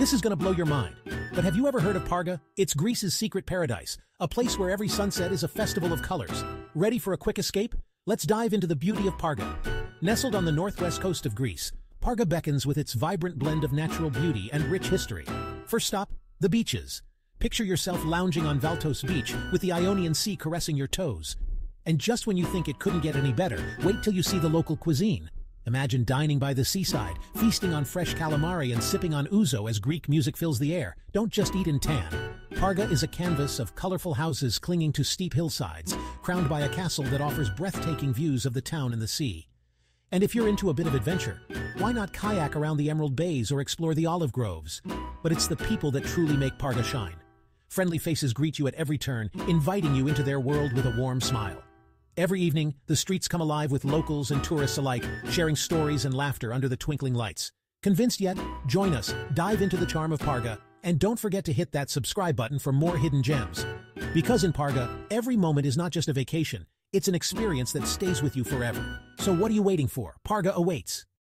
This is gonna blow your mind. But have you ever heard of Parga? It's Greece's secret paradise, a place where every sunset is a festival of colors. Ready for a quick escape? Let's dive into the beauty of Parga. Nestled on the northwest coast of Greece, Parga beckons with its vibrant blend of natural beauty and rich history. First stop, the beaches. Picture yourself lounging on Valtos Beach with the Ionian Sea caressing your toes. And just when you think it couldn't get any better, wait till you see the local cuisine. Imagine dining by the seaside, feasting on fresh calamari and sipping on ouzo as Greek music fills the air. Don't just eat and tan. Parga is a canvas of colorful houses clinging to steep hillsides, crowned by a castle that offers breathtaking views of the town and the sea. And if you're into a bit of adventure, why not kayak around the emerald bays or explore the olive groves? But it's the people that truly make Parga shine. Friendly faces greet you at every turn, inviting you into their world with a warm smile. Every evening, the streets come alive with locals and tourists alike, sharing stories and laughter under the twinkling lights. Convinced yet? Join us, dive into the charm of Parga, and don't forget to hit that subscribe button for more hidden gems. Because in Parga, every moment is not just a vacation, it's an experience that stays with you forever. So what are you waiting for? Parga awaits.